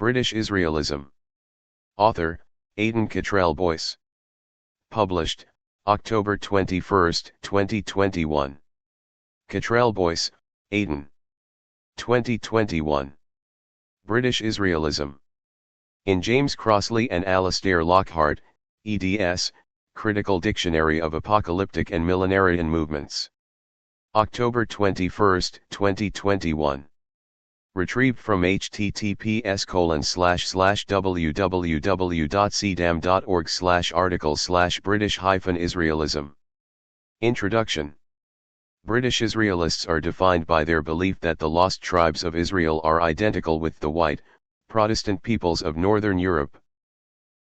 British Israelism. Author, Aidan Cottrell Boyce. Published, October 21, 2021. Cottrell Boyce, Aidan. 2021. British Israelism. In James Crossley and Alastair Lockhart, eds, Critical Dictionary of Apocalyptic and Millenarian Movements. October 21, 2021. Retrieved from https://www.cdam.org/article/British-Israelism. Introduction. British Israelists are defined by their belief that the lost tribes of Israel are identical with the white, Protestant peoples of Northern Europe.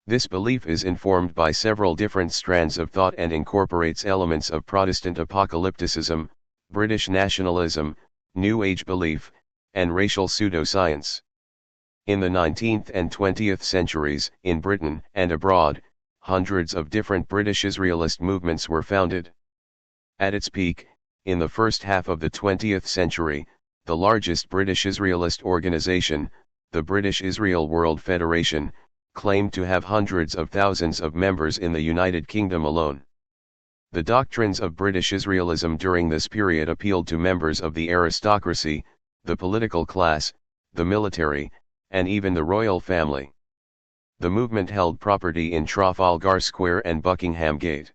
This belief is informed by several different strands of thought and incorporates elements of Protestant apocalypticism, British nationalism, New Age belief, and racial pseudoscience. In the 19th and 20th centuries, in Britain and abroad, hundreds of different British Israelist movements were founded. At its peak, in the first half of the 20th century, the largest British Israelist organization, the British Israel World Federation, claimed to have hundreds of thousands of members in the United Kingdom alone. The doctrines of British Israelism during this period appealed to members of the aristocracy, the political class, the military, and even the royal family. The movement held property in Trafalgar Square and Buckingham Gate.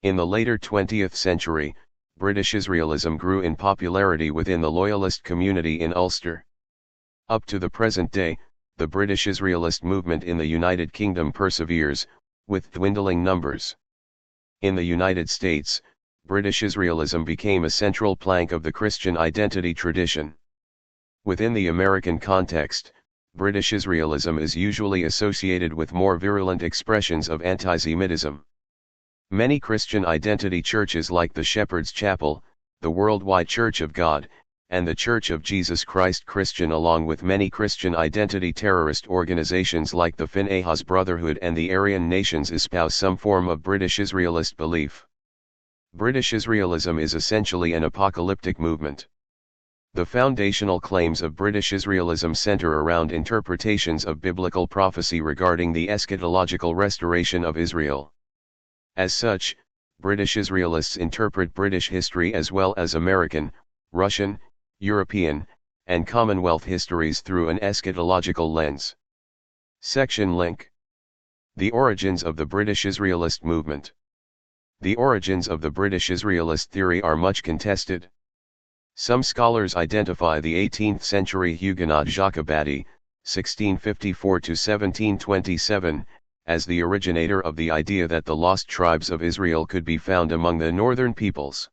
In the later 20th century, British Israelism grew in popularity within the loyalist community in Ulster. Up to the present day, the British Israelist movement in the United Kingdom perseveres, with dwindling numbers. In the United States, British Israelism became a central plank of the Christian identity tradition. Within the American context, British Israelism is usually associated with more virulent expressions of anti-Semitism. Many Christian identity churches like the Shepherd's Chapel, the Worldwide Church of God, and the Church of Jesus Christ Christian, along with many Christian identity terrorist organizations like the Phinehas Brotherhood and the Aryan Nations, espouse some form of British Israelist belief. British Israelism is essentially an apocalyptic movement. The foundational claims of British Israelism center around interpretations of biblical prophecy regarding the eschatological restoration of Israel. As such, British Israelists interpret British history as well as American, Russian, European, and Commonwealth histories through an eschatological lens. Section link. The origins of the British Israelist movement. The origins of the British Israelist theory are much contested. Some scholars identify the 18th century Huguenot Jacques Abadie, 1654–1727, as the originator of the idea that the lost tribes of Israel could be found among the northern peoples.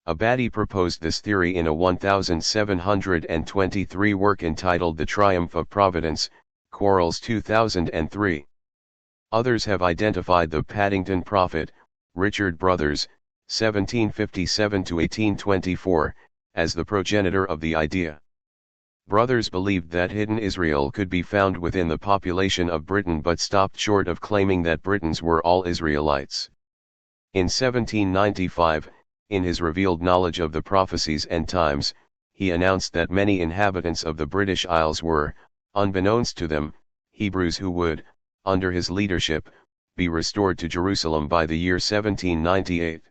Abadie proposed this theory in a 1723 work entitled The Triumph of Providence, Quarles 2003. Others have identified the Paddington prophet, Richard Brothers, 1757–1824, as the progenitor of the idea. Brothers believed that hidden Israel could be found within the population of Britain, but stopped short of claiming that Britons were all Israelites. In 1795, in his revealed knowledge of the prophecies and times, he announced that many inhabitants of the British Isles were, unbeknownst to them, Hebrews who would, under his leadership, be restored to Jerusalem by the year 1798.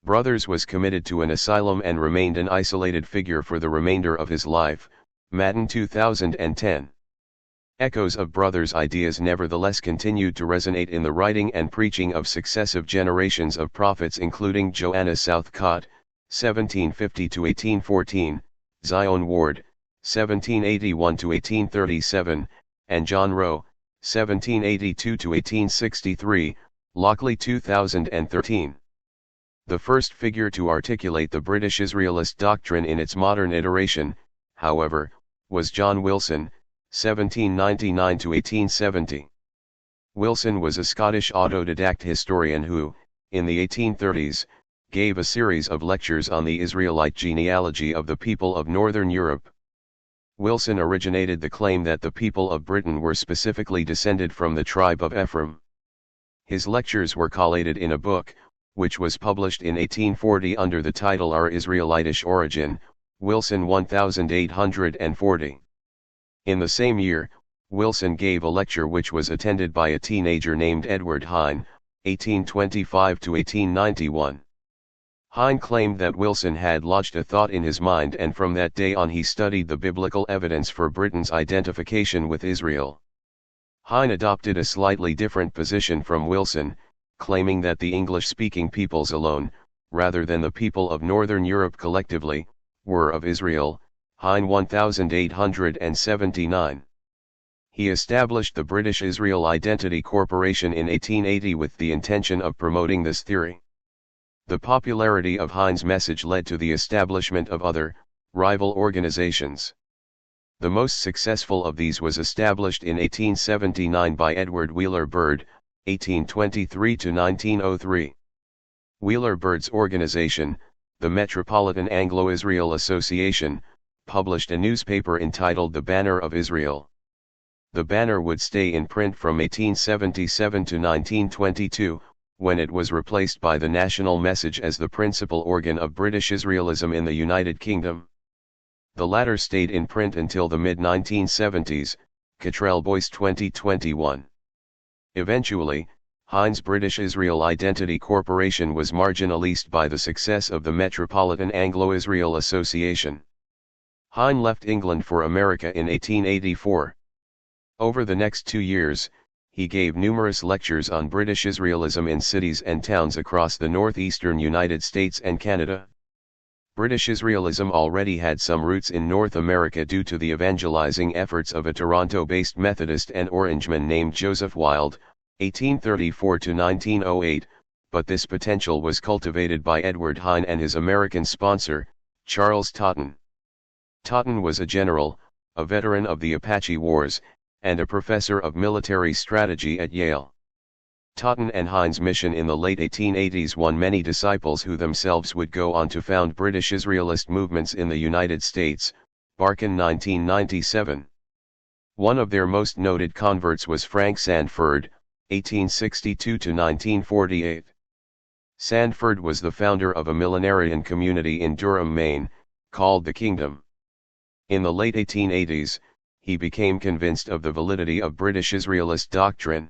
Brothers was committed to an asylum and remained an isolated figure for the remainder of his life. Madden 2010. Echoes of Brothers' ideas nevertheless continued to resonate in the writing and preaching of successive generations of prophets, including Joanna Southcott, 1750–1814, Zion Ward, 1781–1837, and John Rowe, 1782–1863, Lockley 2013. The first figure to articulate the British Israelist doctrine in its modern iteration, however, was John Wilson, 1799–1870. Wilson was a Scottish autodidact historian who, in the 1830s, gave a series of lectures on the Israelite genealogy of the people of Northern Europe. Wilson originated the claim that the people of Britain were specifically descended from the tribe of Ephraim. His lectures were collated in a book, which was published in 1840 under the title Our Israelitish Origin, Wilson 1840. In the same year, Wilson gave a lecture which was attended by a teenager named Edward Hine, 1825 to 1891. Hine claimed that Wilson had lodged a thought in his mind, and from that day on he studied the biblical evidence for Britain's identification with Israel. Hine adopted a slightly different position from Wilson, claiming that the English-speaking peoples alone, rather than the people of Northern Europe collectively, were of Israel. Hine 1879. He established the British Israel Identity Corporation in 1880 with the intention of promoting this theory. The popularity of Hine's message led to the establishment of other, rival organizations. The most successful of these was established in 1879 by Edward Wheeler Bird, 1823 to 1903. Wheeler Bird's organization, the Metropolitan Anglo-Israel Association, published a newspaper entitled The Banner of Israel. The Banner would stay in print from 1877 to 1922, when it was replaced by the National Message as the principal organ of British Israelism in the United Kingdom. The latter stayed in print until the mid-1970s, Cottrell Boyce 2021. Eventually, Hine's British Israel Identity Corporation was marginalised by the success of the Metropolitan Anglo-Israel Association. Hine left England for America in 1884. Over the next 2 years, he gave numerous lectures on British Israelism in cities and towns across the northeastern United States and Canada. British Israelism already had some roots in North America due to the evangelizing efforts of a Toronto-based Methodist and Orangeman named Joseph Wilde, 1834 to 1908, but this potential was cultivated by Edward Hine and his American sponsor, Charles Totten. Totten was a general, a veteran of the Apache Wars, and a professor of military strategy at Yale. Totten and Hine's mission in the late 1880s won many disciples who themselves would go on to found British Israelist movements in the United States, Barkin 1997. One of their most noted converts was Frank Sandford, 1862 to 1948. Sandford was the founder of a millenarian community in Durham, Maine, called the Kingdom. In the late 1880s, he became convinced of the validity of British Israelist doctrine.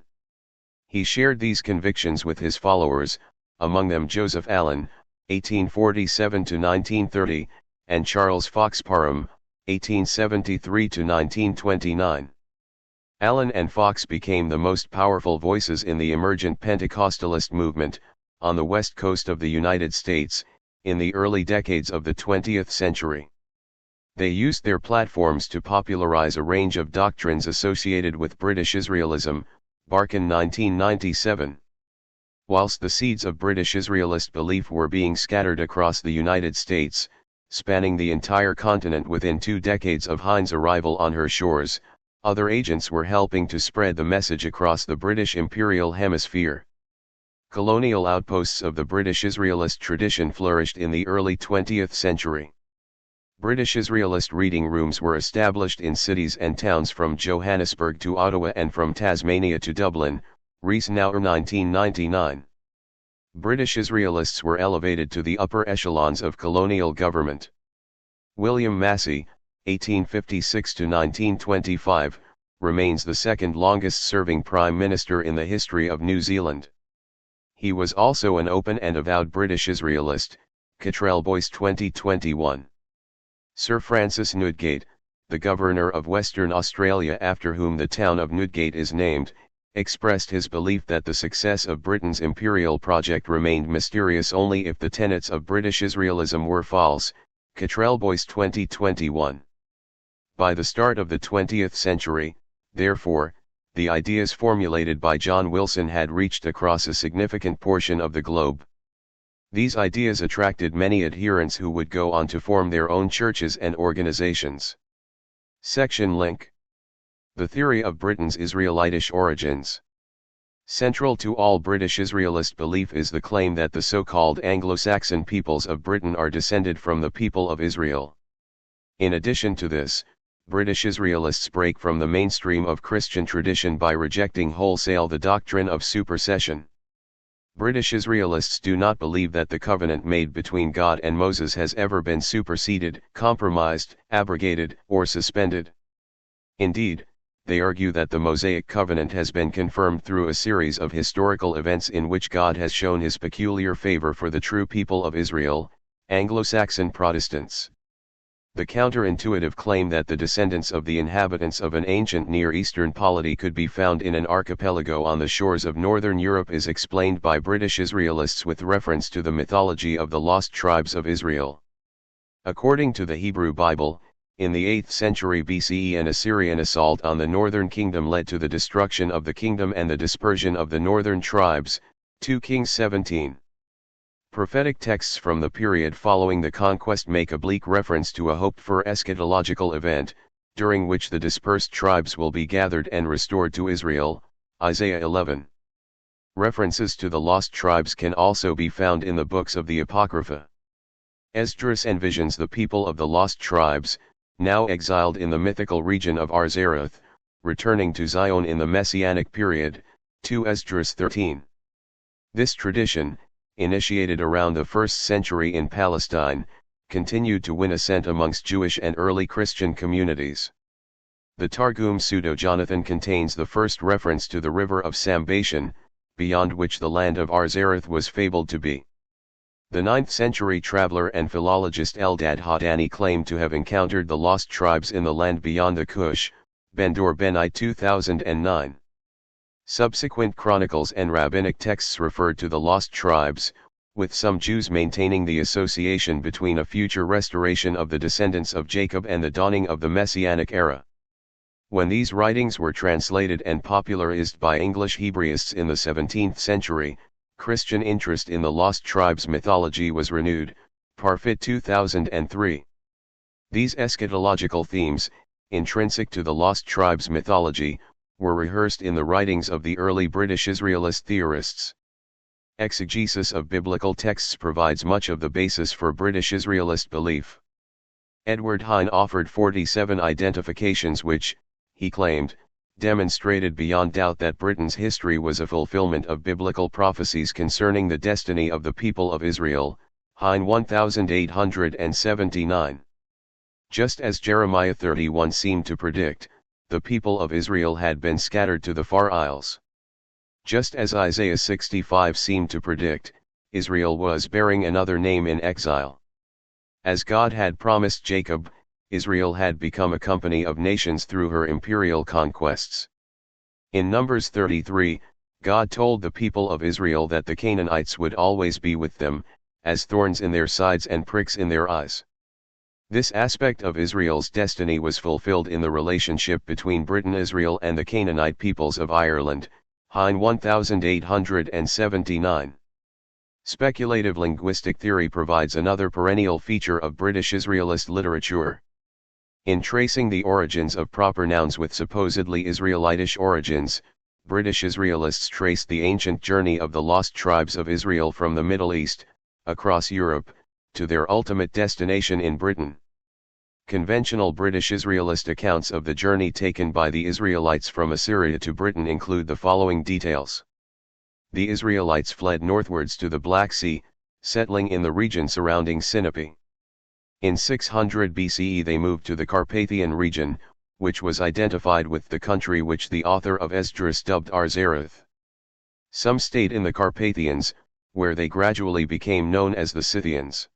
He shared these convictions with his followers, among them Joseph Allen, 1847 to 1930, and Charles Fox Parham, 1873 to 1929. Allen and Fox became the most powerful voices in the emergent Pentecostalist movement, on the west coast of the United States, in the early decades of the 20th century. They used their platforms to popularize a range of doctrines associated with British Israelism, Barkin 1997. Whilst the seeds of British Israelist belief were being scattered across the United States, spanning the entire continent within 2 decades of Hine's arrival on her shores, other agents were helping to spread the message across the British imperial hemisphere. Colonial outposts of the British Israelist tradition flourished in the early 20th century. British Israelist reading rooms were established in cities and towns from Johannesburg to Ottawa and from Tasmania to Dublin, Rees-Nauer 1999. British Israelists were elevated to the upper echelons of colonial government. William Massey, 1856 to 1925, remains the second longest-serving Prime Minister in the history of New Zealand. He was also an open and avowed British Israelist, Cottrell Boyce 2021. Sir Francis Newdegate, the Governor of Western Australia after whom the town of Newdegate is named, expressed his belief that the success of Britain's imperial project remained mysterious only if the tenets of British Israelism were false, Cottrell Boyce 2021. By the start of the 20th century, therefore, the ideas formulated by John Wilson had reached across a significant portion of the globe. These ideas attracted many adherents who would go on to form their own churches and organizations. Section link. The theory of Britain's Israelitish origins. Central to all British Israelist belief is the claim that the so-called Anglo-Saxon peoples of Britain are descended from the people of Israel. In addition to this, British Israelists break from the mainstream of Christian tradition by rejecting wholesale the doctrine of supersession. British Israelists do not believe that the covenant made between God and Moses has ever been superseded, compromised, abrogated, or suspended. Indeed, they argue that the Mosaic covenant has been confirmed through a series of historical events in which God has shown his peculiar favor for the true people of Israel, Anglo-Saxon Protestants. The counterintuitive claim that the descendants of the inhabitants of an ancient Near Eastern polity could be found in an archipelago on the shores of northern Europe is explained by British Israelists with reference to the mythology of the lost tribes of Israel. According to the Hebrew Bible, in the 8th century BCE an Assyrian assault on the northern kingdom led to the destruction of the kingdom and the dispersion of the northern tribes, 2 Kings 17. Prophetic texts from the period following the conquest make oblique reference to a hoped-for eschatological event, during which the dispersed tribes will be gathered and restored to Israel, Isaiah 11. References to the lost tribes can also be found in the books of the Apocrypha. Esdras envisions the people of the lost tribes, now exiled in the mythical region of Arzaroth, returning to Zion in the Messianic period, 2 Esdras 13. This tradition, initiated around the 1st century in Palestine, continued to win assent amongst Jewish and early Christian communities. The Targum Pseudo-Jonathan contains the first reference to the river of Sambation, beyond which the land of Arzaroth was fabled to be. The 9th century traveler and philologist Eldad Hadani claimed to have encountered the lost tribes in the land beyond the Cush, Ben-Dor Ben-I 2009. Subsequent chronicles and rabbinic texts referred to the lost tribes, with some Jews maintaining the association between a future restoration of the descendants of Jacob and the dawning of the Messianic era. When these writings were translated and popularized by English Hebraists in the 17th century, Christian interest in the lost tribes mythology was renewed, Parfit 2003. These eschatological themes, intrinsic to the lost tribes mythology, were rehearsed in the writings of the early British Israelist theorists. Exegesis of biblical texts provides much of the basis for British Israelist belief. Edward Hine offered 47 identifications which, he claimed, demonstrated beyond doubt that Britain's history was a fulfillment of biblical prophecies concerning the destiny of the people of Israel, Hine 1879. Just as Jeremiah 31 seemed to predict, the people of Israel had been scattered to the far isles. Just as Isaiah 65 seemed to predict, Israel was bearing another name in exile. As God had promised Jacob, Israel had become a company of nations through her imperial conquests. In Numbers 33, God told the people of Israel that the Canaanites would always be with them, as thorns in their sides and pricks in their eyes. This aspect of Israel's destiny was fulfilled in the relationship between Britain, Israel and the Canaanite peoples of Ireland, Hine 1879. Speculative linguistic theory provides another perennial feature of British Israelist literature. In tracing the origins of proper nouns with supposedly Israelitish origins, British Israelists traced the ancient journey of the lost tribes of Israel from the Middle East, across Europe, to their ultimate destination in Britain. Conventional British Israelist accounts of the journey taken by the Israelites from Assyria to Britain include the following details. The Israelites fled northwards to the Black Sea, settling in the region surrounding Sinope. In 600 BCE they moved to the Carpathian region, which was identified with the country which the author of Esdras dubbed Arzaroth. Some stayed in the Carpathians, where they gradually became known as the Scythians.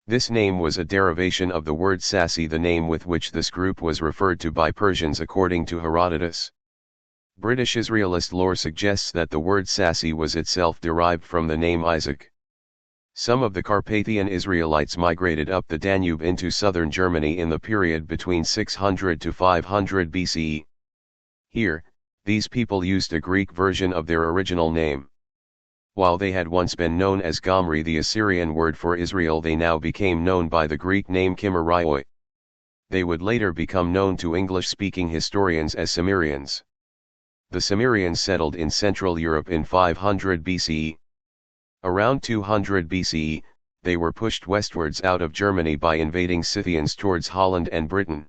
This name was a derivation of the word Sassi, the name with which this group was referred to by Persians according to Herodotus. British Israelist lore suggests that the word Sassi was itself derived from the name Isaac. Some of the Carpathian Israelites migrated up the Danube into southern Germany in the period between 600 to 500 BCE. Here, these people used a Greek version of their original name. While they had once been known as Gomri, the Assyrian word for Israel, they now became known by the Greek name Kimmeraioi. They would later become known to English-speaking historians as Cimmerians. The Cimmerians settled in Central Europe in 500 BCE. Around 200 BCE, they were pushed westwards out of Germany by invading Scythians towards Holland and Britain.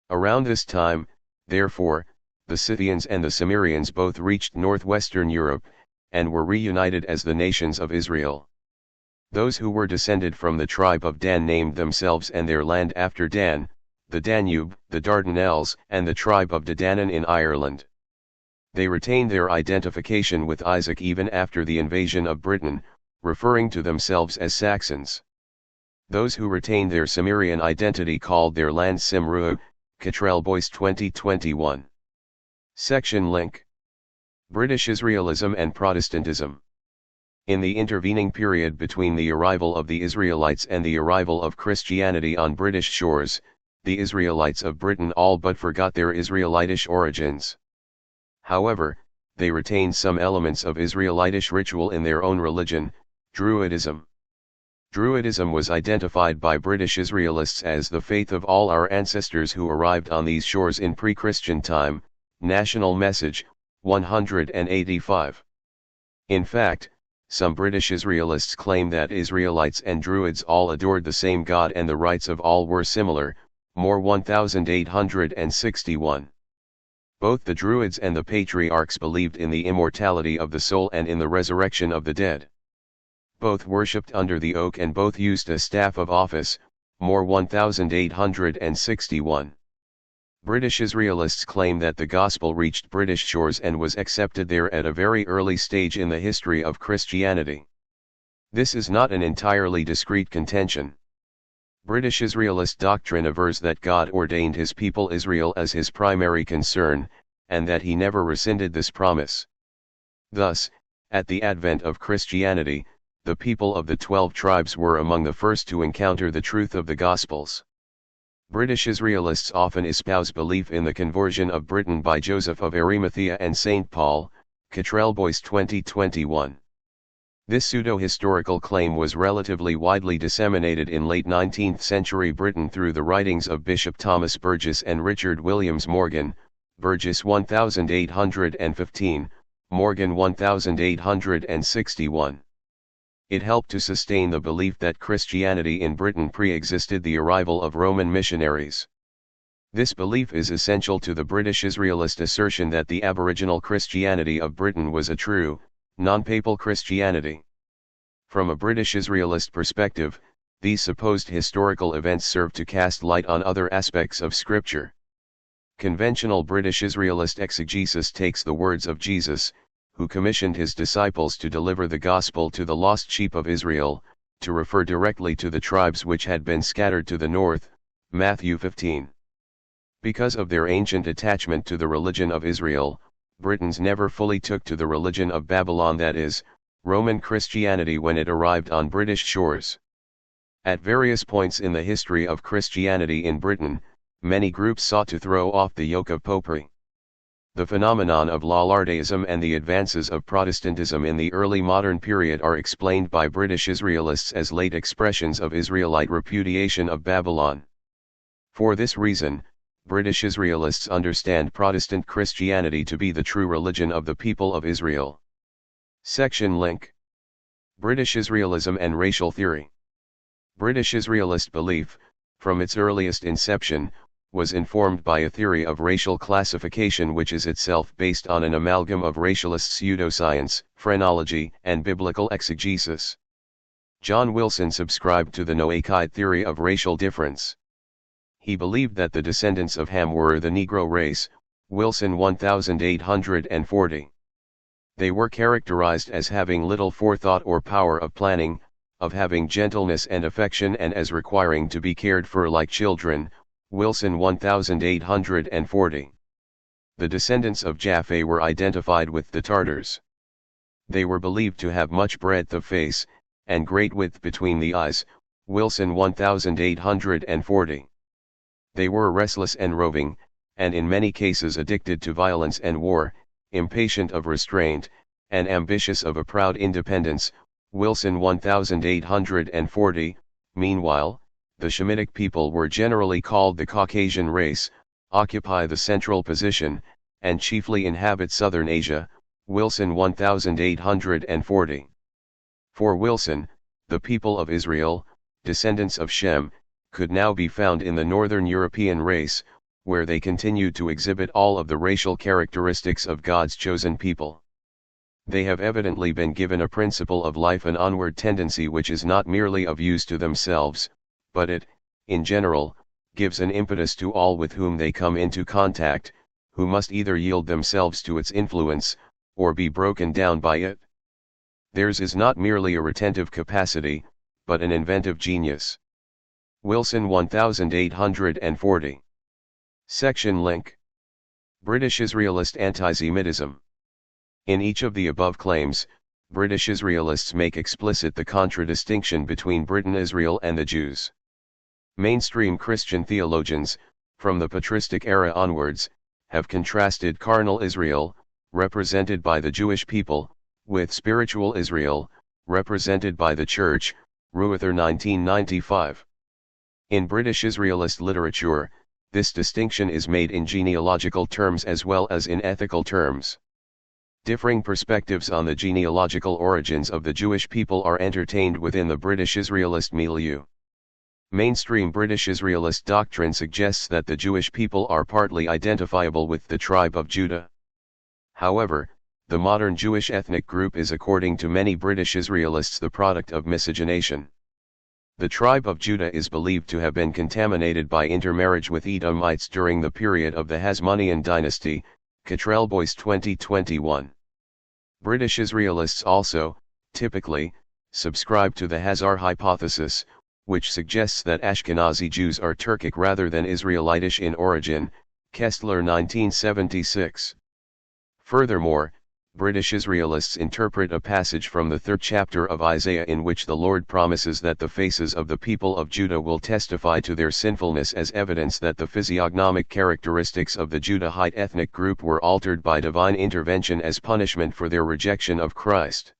Around this time, therefore, the Scythians and the Cimmerians both reached northwestern Europe, and were reunited as the nations of Israel. Those who were descended from the tribe of Dan named themselves and their land after Dan, the Danube, the Dardanelles, and the tribe of Danann in Ireland. They retained their identification with Isaac even after the invasion of Britain, referring to themselves as Saxons. Those who retained their Cimmerian identity called their land Cymru, Cottrell Boyce 2021. Section link. British Israelism and Protestantism. In the intervening period between the arrival of the Israelites and the arrival of Christianity on British shores, the Israelites of Britain all but forgot their Israelitish origins. However, they retained some elements of Israelitish ritual in their own religion, Druidism. Druidism was identified by British Israelists as the faith of all our ancestors who arrived on these shores in pre-Christian time, National Message, 185. In fact, some British Israelists claim that Israelites and Druids all adored the same God and the rites of all were similar, More 1861. Both the Druids and the patriarchs believed in the immortality of the soul and in the resurrection of the dead. Both worshipped under the oak and both used a staff of office, More 1861. British Israelists claim that the gospel reached British shores and was accepted there at a very early stage in the history of Christianity. This is not an entirely discrete contention. British Israelist doctrine avers that God ordained his people Israel as his primary concern, and that he never rescinded this promise. Thus, at the advent of Christianity, the people of the 12 tribes were among the first to encounter the truth of the Gospels. British Israelists often espouse belief in the conversion of Britain by Joseph of Arimathea and St. Paul, Cottrell Boyce 2021. This pseudo-historical claim was relatively widely disseminated in late 19th century Britain through the writings of Bishop Thomas Burgess and Richard Williams Morgan, Burgess 1815, Morgan 1861. It helped to sustain the belief that Christianity in Britain pre-existed the arrival of Roman missionaries. This belief is essential to the British Israelist assertion that the aboriginal Christianity of Britain was a true, non-papal Christianity. From a British Israelist perspective, these supposed historical events serve to cast light on other aspects of Scripture. Conventional British Israelist exegesis takes the words of Jesus, who commissioned his disciples to deliver the gospel to the lost sheep of Israel, to refer directly to the tribes which had been scattered to the north, Matthew 15. Because of their ancient attachment to the religion of Israel, Britons never fully took to the religion of Babylon, that is, Roman Christianity, when it arrived on British shores. At various points in the history of Christianity in Britain, many groups sought to throw off the yoke of popery. The phenomenon of Lollardaism and the advances of Protestantism in the early modern period are explained by British Israelists as late expressions of Israelite repudiation of Babylon. For this reason, British Israelists understand Protestant Christianity to be the true religion of the people of Israel. Section link. British Israelism and Racial Theory. British Israelist belief, from its earliest inception, was informed by a theory of racial classification which is itself based on an amalgam of racialist pseudoscience, phrenology, and biblical exegesis. John Wilson subscribed to the Noahide theory of racial difference. He believed that the descendants of Ham were the Negro race, Wilson 1840. They were characterized as having little forethought or power of planning, of having gentleness and affection, and as requiring to be cared for like children, Wilson 1840. The descendants of Japhet were identified with the Tartars. They were believed to have much breadth of face, and great width between the eyes, Wilson 1840. They were restless and roving, and in many cases addicted to violence and war, impatient of restraint, and ambitious of a proud independence, Wilson 1840. Meanwhile, the Shemitic people were generally called the Caucasian race, occupy the central position, and chiefly inhabit southern Asia, Wilson 1840. For Wilson, the people of Israel, descendants of Shem, could now be found in the northern European race, where they continued to exhibit all of the racial characteristics of God's chosen people. They have evidently been given a principle of life, an onward tendency which is not merely of use to themselves, but it, in general, gives an impetus to all with whom they come into contact, who must either yield themselves to its influence, or be broken down by it. Theirs is not merely a retentive capacity, but an inventive genius. Wilson 1840. Section link. British Israelist Anti-Semitism. In each of the above claims, British Israelists make explicit the contradistinction between Britain Israel and the Jews. Mainstream Christian theologians, from the patristic era onwards, have contrasted carnal Israel, represented by the Jewish people, with spiritual Israel, represented by the Church, Ruether 1995. In British Israelist literature, this distinction is made in genealogical terms as well as in ethical terms. Differing perspectives on the genealogical origins of the Jewish people are entertained within the British Israelist milieu. Mainstream British Israelist doctrine suggests that the Jewish people are partly identifiable with the tribe of Judah. However, the modern Jewish ethnic group is, according to many British Israelists, the product of miscegenation. The tribe of Judah is believed to have been contaminated by intermarriage with Edomites during the period of the Hasmonean dynasty, Cottrell Boyce 2021. British Israelists also, typically, subscribe to the Hazar hypothesis, which suggests that Ashkenazi Jews are Turkic rather than Israelitish in origin, Kestler 1976. Furthermore, British Israelists interpret a passage from the 3rd chapter of Isaiah in which the Lord promises that the faces of the people of Judah will testify to their sinfulness as evidence that the physiognomic characteristics of the Judahite ethnic group were altered by divine intervention as punishment for their rejection of Christ.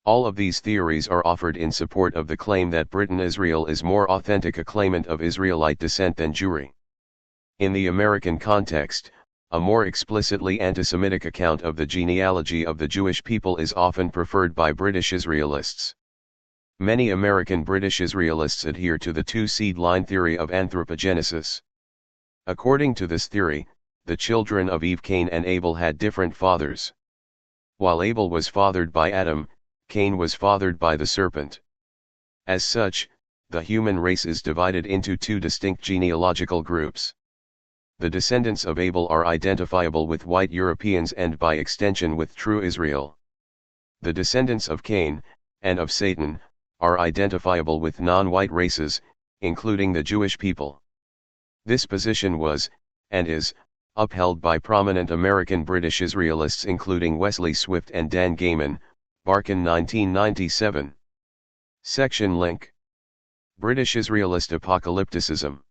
All of these theories are offered in support of the claim that Britain Israel is more authentic a claimant of Israelite descent than Jewry. In the American context, a more explicitly anti-Semitic account of the genealogy of the Jewish people is often preferred by British Israelists. Many American British Israelists adhere to the two-seed line theory of anthropogenesis. According to this theory, the children of Eve, Cain and Abel, had different fathers. While Abel was fathered by Adam, Cain was fathered by the serpent. As such, the human race is divided into two distinct genealogical groups. The descendants of Abel are identifiable with white Europeans and by extension with true Israel. The descendants of Cain, and of Satan, are identifiable with non-white races, including the Jewish people. This position was, and is, upheld by prominent American British Israelists including Wesley Swift and Dan Gayman, Barkin 1997. Section link. British Israelist Apocalypticism.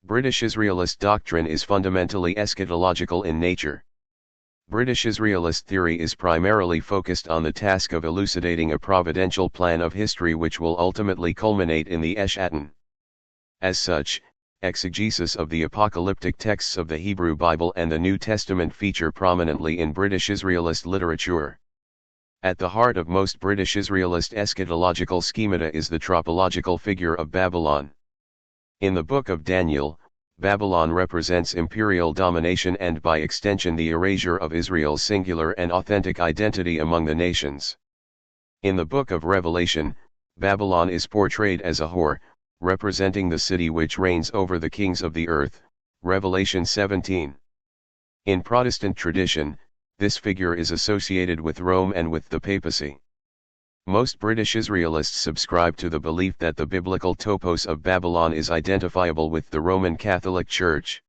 British Israelist doctrine is fundamentally eschatological in nature. British Israelist theory is primarily focused on the task of elucidating a providential plan of history which will ultimately culminate in the Esh Aton. As such, exegesis of the apocalyptic texts of the Hebrew Bible and the New Testament feature prominently in British Israelist literature. At the heart of most British Israelist eschatological schemata is the tropological figure of Babylon. In the Book of Daniel, Babylon represents imperial domination and by extension the erasure of Israel's singular and authentic identity among the nations. In the Book of Revelation, Babylon is portrayed as a whore, representing the city which reigns over the kings of the earth, Revelation 17. In Protestant tradition, this figure is associated with Rome and with the papacy. Most British Israelists subscribe to the belief that the biblical topos of Babylon is identifiable with the Roman Catholic Church.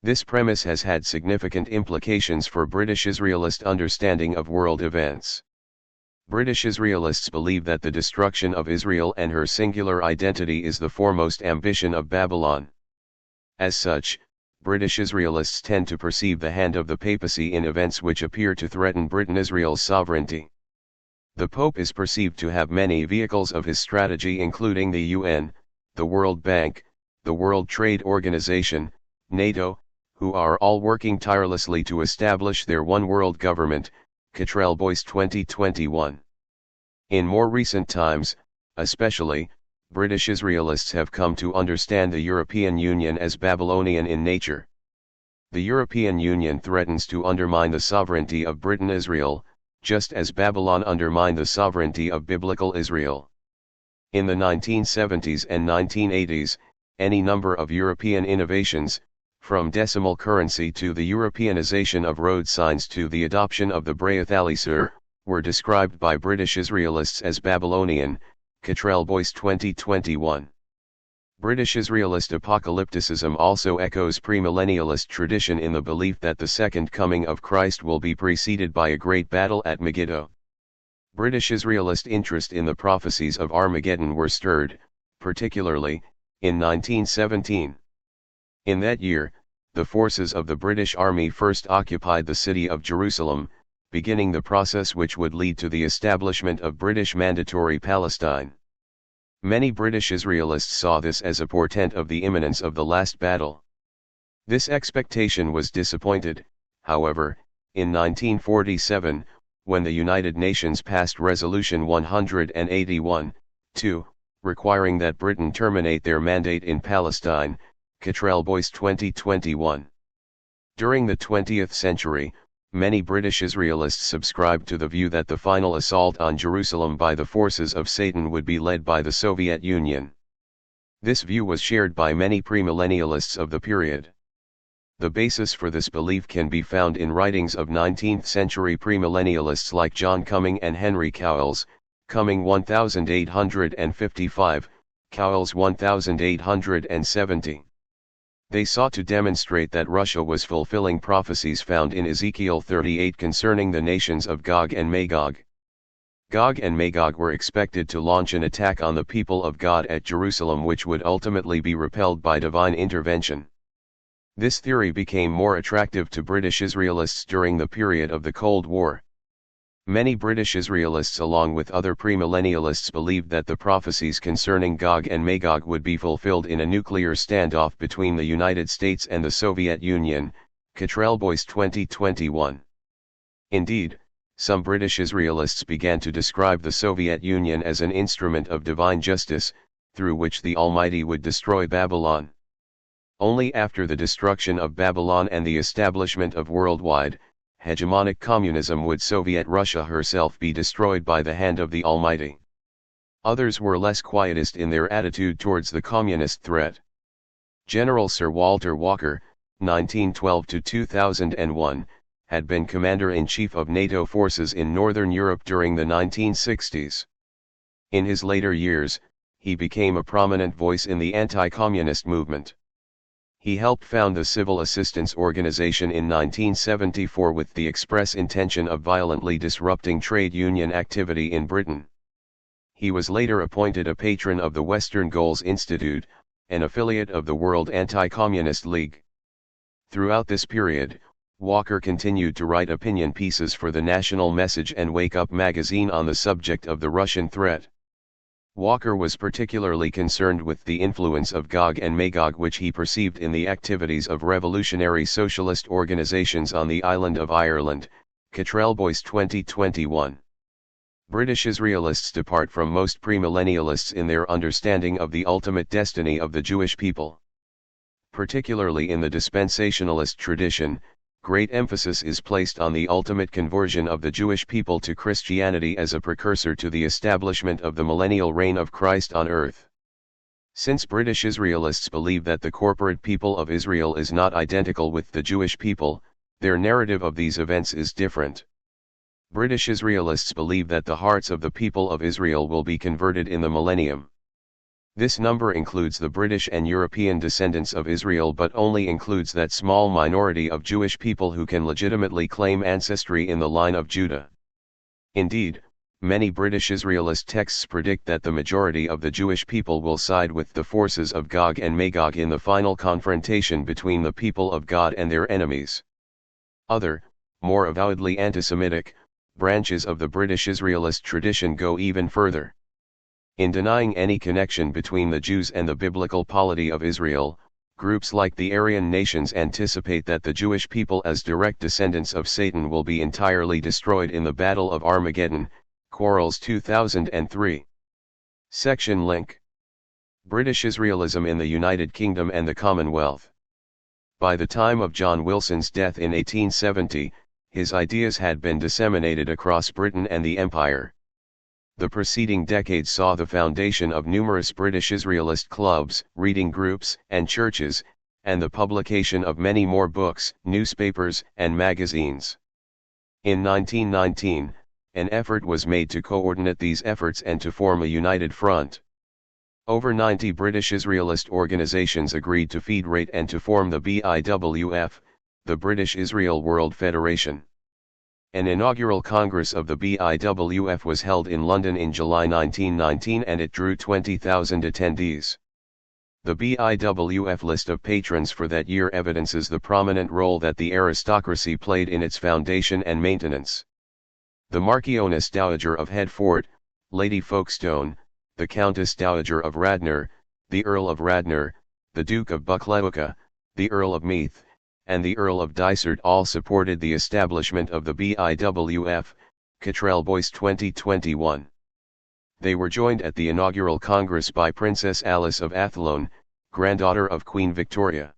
This premise has had significant implications for British Israelist understanding of world events. British Israelists believe that the destruction of Israel and her singular identity is the foremost ambition of Babylon. As such, British Israelists tend to perceive the hand of the papacy in events which appear to threaten Britain-Israel's sovereignty. The Pope is perceived to have many vehicles of his strategy including the UN, the World Bank, the World Trade Organization, NATO, who are all working tirelessly to establish their one world government, Cottrell Boyce 2021. In more recent times, especially, British Israelists have come to understand the European Union as Babylonian in nature. The European Union threatens to undermine the sovereignty of Britain-Israel, just as Babylon undermined the sovereignty of biblical Israel. In the 1970s and 1980s, any number of European innovations, from decimal currency to the Europeanization of road signs to the adoption of the Braille-Thalisur, were described by British Israelists as Babylonian, Cottrell Boyce 2021. British Israelist apocalypticism also echoes premillennialist tradition in the belief that the second coming of Christ will be preceded by a great battle at Megiddo. British Israelist interest in the prophecies of Armageddon were stirred, particularly, in 1917. In that year, the forces of the British Army first occupied the city of Jerusalem, beginning the process which would lead to the establishment of British Mandatory Palestine. Many British Israelists saw this as a portent of the imminence of the last battle. This expectation was disappointed, however, in 1947, when the United Nations passed Resolution 181-2, requiring that Britain terminate their mandate in Palestine, Cottrell Boyce 2021. During the 20th century, many British Israelists subscribed to the view that the final assault on Jerusalem by the forces of Satan would be led by the Soviet Union. This view was shared by many premillennialists of the period. The basis for this belief can be found in writings of 19th-century premillennialists like John Cumming and Henry Cowles, Cumming 1855, Cowles 1870. They sought to demonstrate that Russia was fulfilling prophecies found in Ezekiel 38 concerning the nations of Gog and Magog. Gog and Magog were expected to launch an attack on the people of God at Jerusalem, which would ultimately be repelled by divine intervention. This theory became more attractive to British Israelists during the period of the Cold War. Many British Israelists along with other premillennialists believed that the prophecies concerning Gog and Magog would be fulfilled in a nuclear standoff between the United States and the Soviet Union, Cottrell Boyce 2021. Indeed, some British Israelists began to describe the Soviet Union as an instrument of divine justice, through which the Almighty would destroy Babylon. Only after the destruction of Babylon and the establishment of worldwide, hegemonic communism would Soviet Russia herself be destroyed by the hand of the Almighty. Others were less quietist in their attitude towards the communist threat. General Sir Walter Walker, 1912–2001, had been Commander-in-Chief of NATO forces in Northern Europe during the 1960s. In his later years, he became a prominent voice in the anti-communist movement. He helped found the Civil Assistance Organization in 1974 with the express intention of violently disrupting trade union activity in Britain. He was later appointed a patron of the Western Goals Institute, an affiliate of the World Anti-Communist League. Throughout this period, Walker continued to write opinion pieces for the National Message and Wake Up magazine on the subject of the Russian threat. Walker was particularly concerned with the influence of Gog and Magog, which he perceived in the activities of revolutionary socialist organizations on the island of Ireland, Cottrell Boyce 2021. British Israelists depart from most premillennialists in their understanding of the ultimate destiny of the Jewish people. Particularly in the dispensationalist tradition, great emphasis is placed on the ultimate conversion of the Jewish people to Christianity as a precursor to the establishment of the millennial reign of Christ on earth. Since British Israelists believe that the corporate people of Israel is not identical with the Jewish people, their narrative of these events is different. British Israelists believe that the hearts of the people of Israel will be converted in the millennium. This number includes the British and European descendants of Israel, but only includes that small minority of Jewish people who can legitimately claim ancestry in the line of Judah. Indeed, many British Israelist texts predict that the majority of the Jewish people will side with the forces of Gog and Magog in the final confrontation between the people of God and their enemies. Other, more avowedly anti-Semitic, branches of the British Israelist tradition go even further. In denying any connection between the Jews and the biblical polity of Israel, groups like the Aryan nations anticipate that the Jewish people as direct descendants of Satan will be entirely destroyed in the Battle of Armageddon, Quarles 2003. Section link. British Israelism in the United Kingdom and the Commonwealth. By the time of John Wilson's death in 1870, his ideas had been disseminated across Britain and the Empire. The preceding decades saw the foundation of numerous British Israelist clubs, reading groups, and churches, and the publication of many more books, newspapers, and magazines. In 1919, an effort was made to coordinate these efforts and to form a united front. Over 90 British Israelist organizations agreed to federate and to form the BIWF, the British Israel World Federation. An inaugural Congress of the BIWF was held in London in July 1919 and it drew 20,000 attendees. The BIWF list of patrons for that year evidences the prominent role that the aristocracy played in its foundation and maintenance. The Marchioness Dowager of Hertford, Lady Folkestone, the Countess Dowager of Radnor, the Earl of Radnor, the Duke of Buccleuch, the Earl of Meath, and the Earl of Dysart all supported the establishment of the BIWF, Cottrell Boyce 2021. They were joined at the inaugural Congress by Princess Alice of Athlone, granddaughter of Queen Victoria.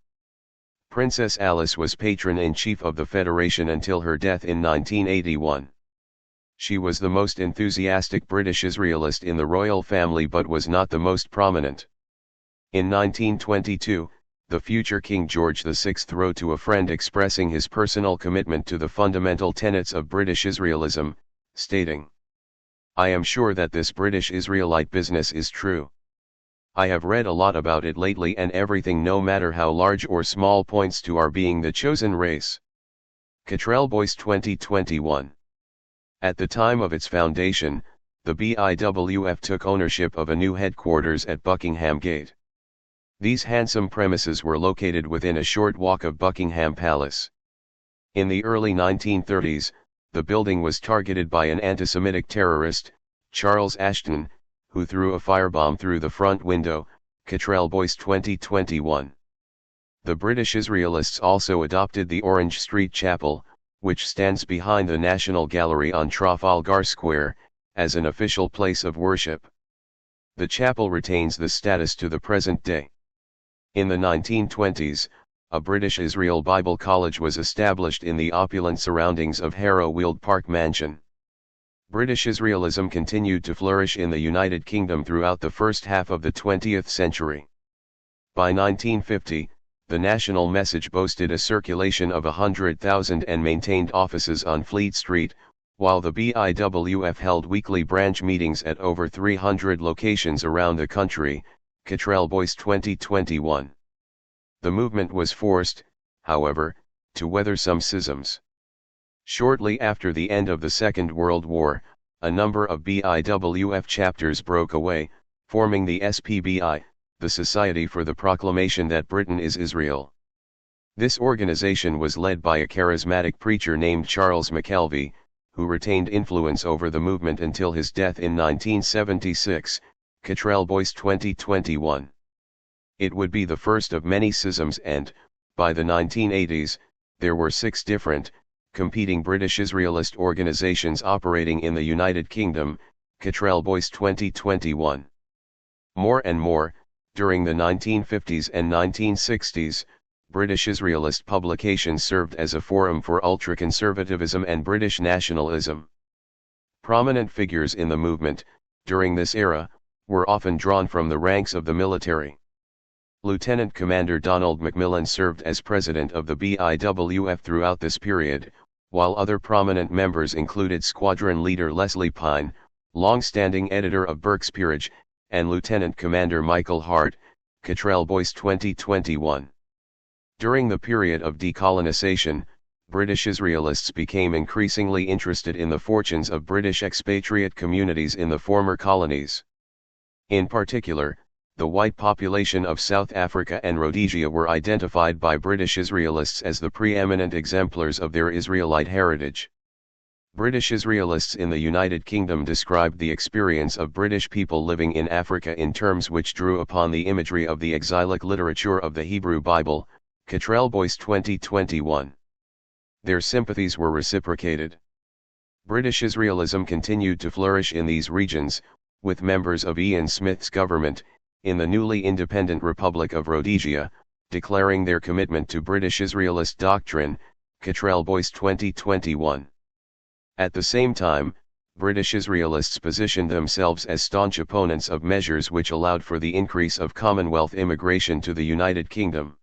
Princess Alice was patron-in-chief of the Federation until her death in 1981. She was the most enthusiastic British Israelist in the royal family but was not the most prominent. In 1922, the future King George VI wrote to a friend expressing his personal commitment to the fundamental tenets of British Israelism, stating, "I am sure that this British Israelite business is true. I have read a lot about it lately and everything, no matter how large or small, points to our being the chosen race." Cottrell Boyce 2021. At the time of its foundation, the BIWF took ownership of a new headquarters at Buckingham Gate. These handsome premises were located within a short walk of Buckingham Palace. In the early 1930s, the building was targeted by an anti-Semitic terrorist, Charles Ashton, who threw a firebomb through the front window, Cottrell Boyce 2021. The British Israelists also adopted the Orange Street Chapel, which stands behind the National Gallery on Trafalgar Square, as an official place of worship. The chapel retains this status to the present day. In the 1920s, a British Israel Bible College was established in the opulent surroundings of Harrow Weald Park Mansion. British Israelism continued to flourish in the United Kingdom throughout the first half of the 20th century. By 1950, the National Message boasted a circulation of 100,000 and maintained offices on Fleet Street, while the BIWF held weekly branch meetings at over 300 locations around the country, Cottrell Boyce 2021. The movement was forced, however, to weather some schisms. Shortly after the end of the Second World War, a number of BIWF chapters broke away, forming the SPBI, the Society for the Proclamation that Britain is Israel. This organization was led by a charismatic preacher named Charles McKelvey, who retained influence over the movement until his death in 1976, Cottrell Boyce 2021. It would be the first of many schisms and, by the 1980s, there were 6 different, competing British Israelist organizations operating in the United Kingdom, Cottrell Boyce 2021. More and more, during the 1950s and 1960s, British Israelist publications served as a forum for ultra-conservatism and British nationalism. Prominent figures in the movement, during this era, were often drawn from the ranks of the military. Lieutenant Commander Donald Macmillan served as president of the BIWF throughout this period, while other prominent members included Squadron Leader Leslie Pine, long-standing editor of Burke's Peerage, and Lieutenant Commander Michael Hart, Cottrell Boyce 2021. During the period of decolonization, British Israelists became increasingly interested in the fortunes of British expatriate communities in the former colonies. In particular, the white population of South Africa and Rhodesia were identified by British Israelists as the preeminent exemplars of their Israelite heritage. British Israelists in the United Kingdom described the experience of British people living in Africa in terms which drew upon the imagery of the exilic literature of the Hebrew Bible, Cottrell Boyce 2021. Their sympathies were reciprocated. British Israelism continued to flourish in these regions, with members of Ian Smith's government, in the newly independent Republic of Rhodesia, declaring their commitment to British Israelist doctrine, Cottrell Boyce 2021. At the same time, British Israelists positioned themselves as staunch opponents of measures which allowed for the increase of Commonwealth immigration to the United Kingdom.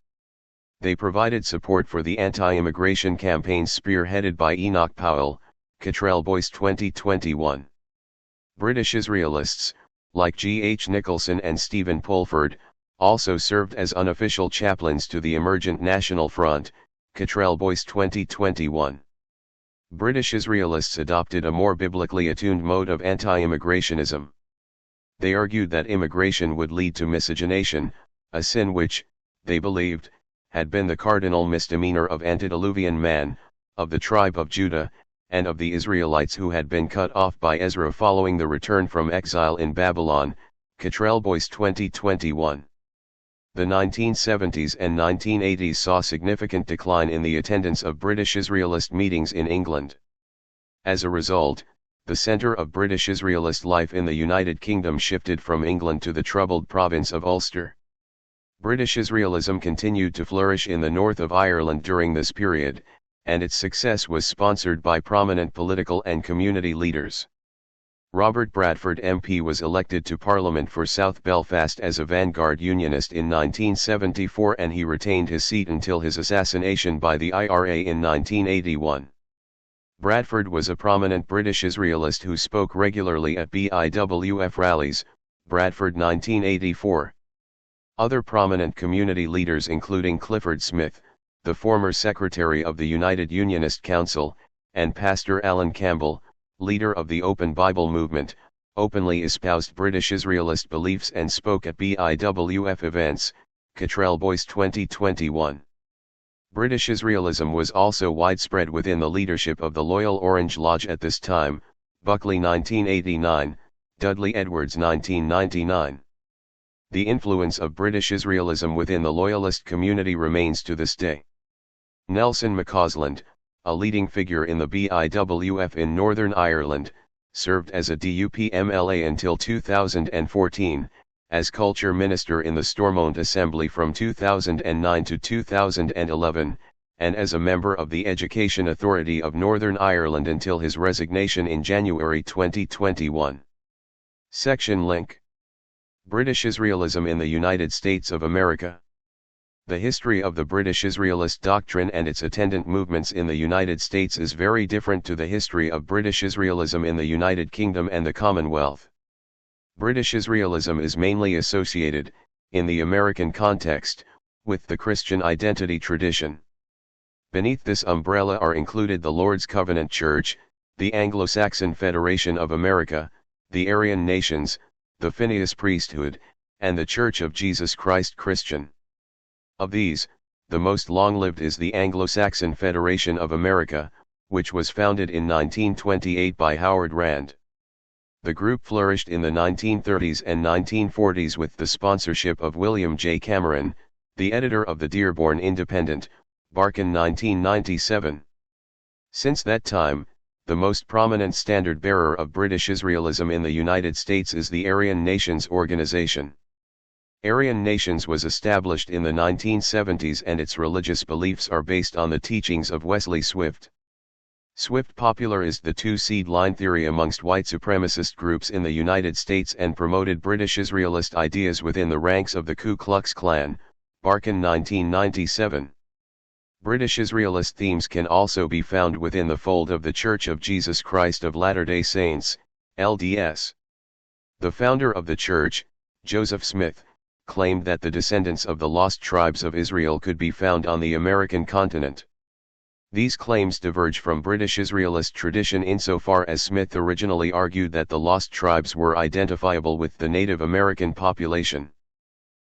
They provided support for the anti-immigration campaigns spearheaded by Enoch Powell, Cottrell Boyce 2021. British Israelists, like G. H. Nicholson and Stephen Pulford, also served as unofficial chaplains to the emergent National Front, Cottrell Boyce 2021. British Israelists adopted a more biblically attuned mode of anti-immigrationism. They argued that immigration would lead to miscegenation, a sin which, they believed, had been the cardinal misdemeanor of antediluvian man, of the tribe of Judah, and of the Israelites who had been cut off by Ezra following the return from exile in Babylon, Cottrell Boyce 2021. The 1970s and 1980s saw significant decline in the attendance of British Israelist meetings in England. As a result, the centre of British Israelist life in the United Kingdom shifted from England to the troubled province of Ulster. British Israelism continued to flourish in the north of Ireland during this period, and its success was sponsored by prominent political and community leaders. Robert Bradford MP was elected to Parliament for South Belfast as a vanguard unionist in 1974, and he retained his seat until his assassination by the IRA in 1981. Bradford was a prominent British Israelist who spoke regularly at BIWF rallies, Bradford 1984. Other prominent community leaders including Clifford Smith, the former Secretary of the United Unionist Council, and Pastor Alan Campbell, leader of the Open Bible movement, openly espoused British Israelist beliefs and spoke at BIWF events, Cottrell Boyce 2021. British Israelism was also widespread within the leadership of the Loyal Orange Lodge at this time, Buckley 1989, Dudley Edwards 1999. The influence of British Israelism within the Loyalist community remains to this day. Nelson McCausland, a leading figure in the BIWF in Northern Ireland, served as a DUP MLA until 2014, as Culture Minister in the Stormont Assembly from 2009 to 2011, and as a member of the Education Authority of Northern Ireland until his resignation in January 2021. Section link. British Israelism in the United States of America. The history of the British Israelist doctrine and its attendant movements in the United States is very different to the history of British Israelism in the United Kingdom and the Commonwealth. British Israelism is mainly associated, in the American context, with the Christian identity tradition. Beneath this umbrella are included the Lord's Covenant Church, the Anglo-Saxon Federation of America, the Aryan Nations, the Phineas priesthood, and the Church of Jesus Christ Christian. Of these, the most long-lived is the Anglo-Saxon Federation of America, which was founded in 1928 by Howard Rand. The group flourished in the 1930s and 1940s with the sponsorship of William J. Cameron, the editor of the Dearborn Independent, Barkin 1997. Since that time, the most prominent standard-bearer of British Israelism in the United States is the Aryan Nations organization. Aryan Nations was established in the 1970s and its religious beliefs are based on the teachings of Wesley Swift. Swift popularized the two-seed line theory amongst white supremacist groups in the United States and promoted British Israelist ideas within the ranks of the Ku Klux Klan, Barkin 1997. British Israelist themes can also be found within the fold of the Church of Jesus Christ of Latter-day Saints, LDS. The founder of the church, Joseph Smith, claimed that the descendants of the lost tribes of Israel could be found on the American continent. These claims diverge from British Israelist tradition insofar as Smith originally argued that the lost tribes were identifiable with the Native American population.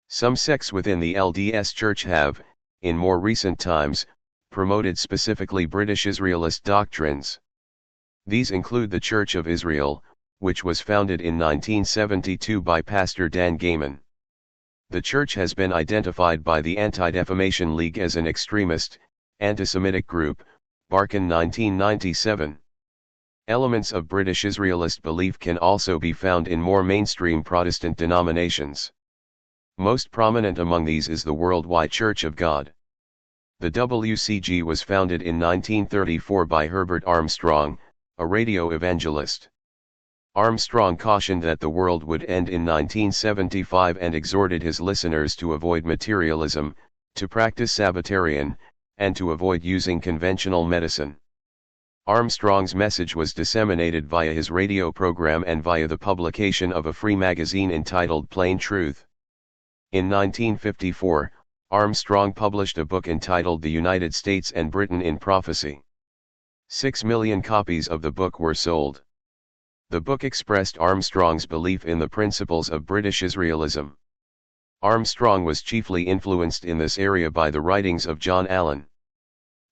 Some sects within the LDS Church have, in more recent times, promoted specifically British Israelist doctrines. These include the Church of Israel, which was founded in 1972 by Pastor Dan Gayman. The church has been identified by the Anti-Defamation League as an extremist, anti-Semitic group, Barkin 1997. Elements of British Israelist belief can also be found in more mainstream Protestant denominations. Most prominent among these is the Worldwide Church of God. The WCG was founded in 1934 by Herbert Armstrong, a radio evangelist. Armstrong cautioned that the world would end in 1975 and exhorted his listeners to avoid materialism, to practice Sabbatarian, and to avoid using conventional medicine. Armstrong's message was disseminated via his radio program and via the publication of a free magazine entitled Plain Truth. In 1954, Armstrong published a book entitled The United States and Britain in Prophecy. 6 million copies of the book were sold. The book expressed Armstrong's belief in the principles of British Israelism. Armstrong was chiefly influenced in this area by the writings of John Allen.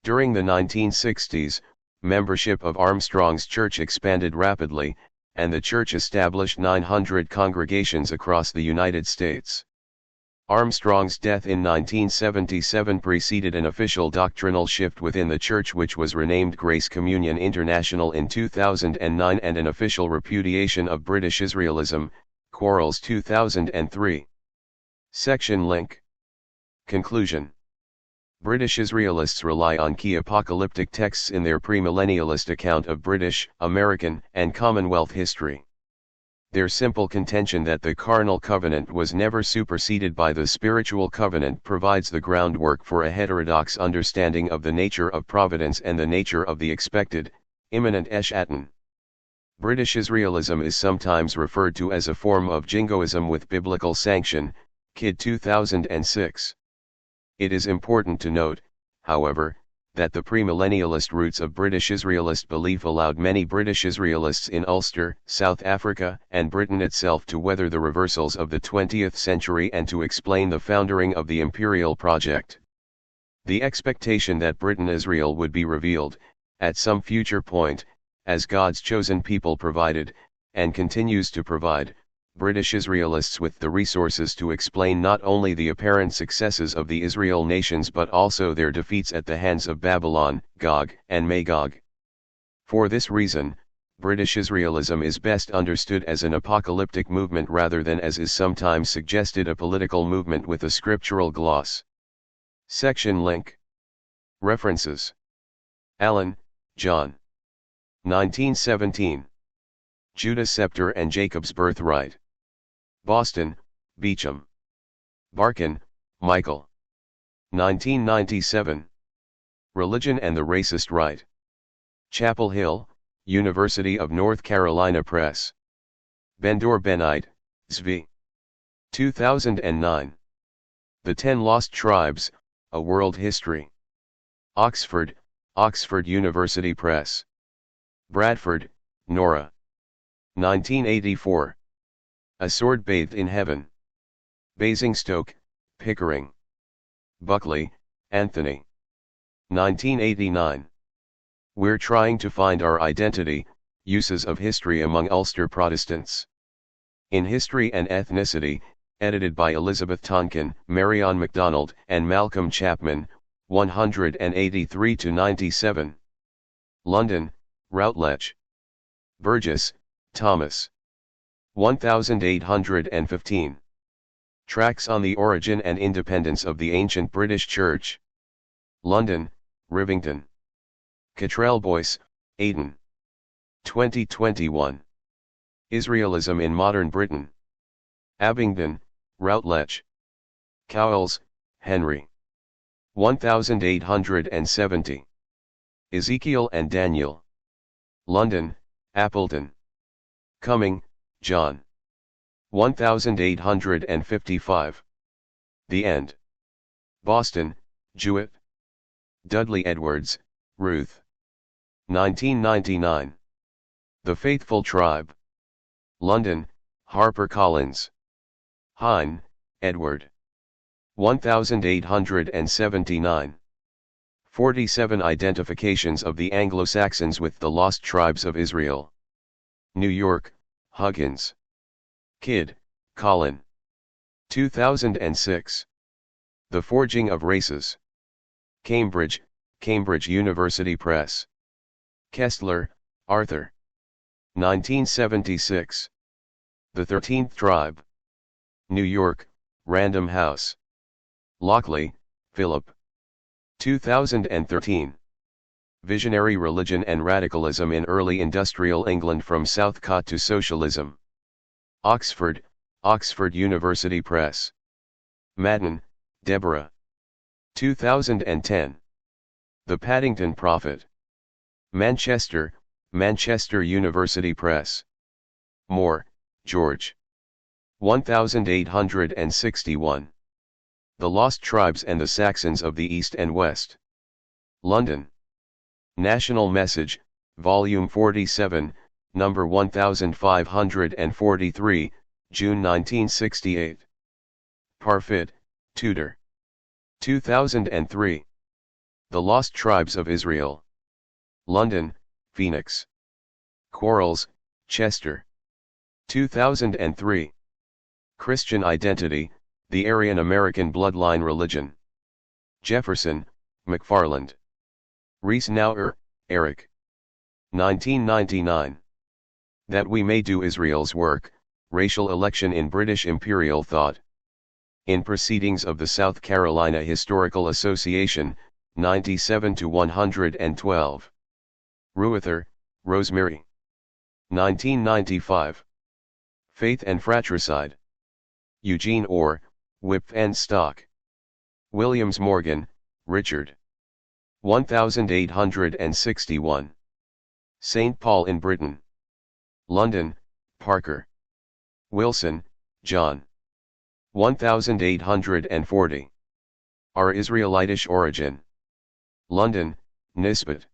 During the 1960s, membership of Armstrong's church expanded rapidly, and the church established 900 congregations across the United States. Armstrong's death in 1977 preceded an official doctrinal shift within the church, which was renamed Grace Communion International in 2009, and an official repudiation of British Israelism, Quarles 2003. Section link. Conclusion. British Israelists rely on key apocalyptic texts in their premillennialist account of British, American, and Commonwealth history. Their simple contention that the carnal covenant was never superseded by the spiritual covenant provides the groundwork for a heterodox understanding of the nature of providence and the nature of the expected, imminent Eschaton. British Israelism is sometimes referred to as a form of jingoism with biblical sanction, Kidd 2006. It is important to note, however, that the premillennialist roots of British Israelist belief allowed many British Israelists in Ulster, South Africa, and Britain itself to weather the reversals of the 20th century and to explain the foundering of the imperial project. The expectation that Britain-Israel would be revealed, at some future point, as God's chosen people provided, and continues to provide, British Israelists with the resources to explain not only the apparent successes of the Israel nations but also their defeats at the hands of Babylon, Gog, and Magog. For this reason, British Israelism is best understood as an apocalyptic movement rather than, as is sometimes suggested, a political movement with a scriptural gloss. Section link. References. Allen, John. 1917. Judah's Scepter and Jacob's Birthright. Boston, Beecham. Barkin, Michael. 1997. Religion and the Racist Right. Chapel Hill, University of North Carolina Press. Ben-Dor Ben-Ite, Zvi. 2009. The 10 Lost Tribes, A World History. Oxford, Oxford University Press. Bradford, Nora. 1984. A Sword Bathed in Heaven. Basingstoke, Pickering. Buckley, Anthony. 1989. We're Trying to Find Our Identity, Uses of History Among Ulster Protestants. In History and Ethnicity, edited by Elizabeth Tonkin, Marion MacDonald, and Malcolm Chapman, 183-97. London, Routledge. Burgess, Thomas. 1815. Tracts on the Origin and Independence of the Ancient British Church. London, Rivington. Cottrell Boyce, Aidan. 2021. Israelism in Modern Britain. Abingdon, Routledge. Cowles, Henry. 1870. Ezekiel and Daniel. London, Appleton. Cumming, John. 1855. The End. Boston, Jewett. Dudley Edwards, Ruth. 1999. The Faithful Tribe. London, HarperCollins. Hine, Edward. 1879. 47 Identifications of the Anglo-Saxons with the Lost Tribes of Israel. New York, Huggins. Kidd, Colin. 2006. The Forging of Races. Cambridge, Cambridge University Press. Kestler, Arthur. 1976. The 13th Tribe. New York, Random House. Lockley, Philip. 2013. Visionary Religion and Radicalism in Early Industrial England from Southcott to Socialism. Oxford, Oxford University Press. Madden, Deborah. 2010. The Paddington Prophet. Manchester, Manchester University Press. Moore, George. 1861. The Lost Tribes and the Saxons of the East and West. London. National Message, Volume 47, Number 1543, June 1968. Parfit, Tudor. 2003. The Lost Tribes of Israel. London, Phoenix. Quarles, Chester. 2003. Christian Identity, the Aryan American Bloodline Religion. Jefferson, McFarland. Riesenauer, Eric. 1999. That We May Do Israel's Work, Racial Election in British Imperial Thought. In Proceedings of the South Carolina Historical Association, 97-112. Ruether, Rosemary. 1995. Faith and Fratricide. Eugene Orr, Whip and Stock. Williams Morgan, Richard. 1861. St. Paul in Britain. London, Parker. Wilson, John. 1840. Our Israelitish Origin. London, Nisbet.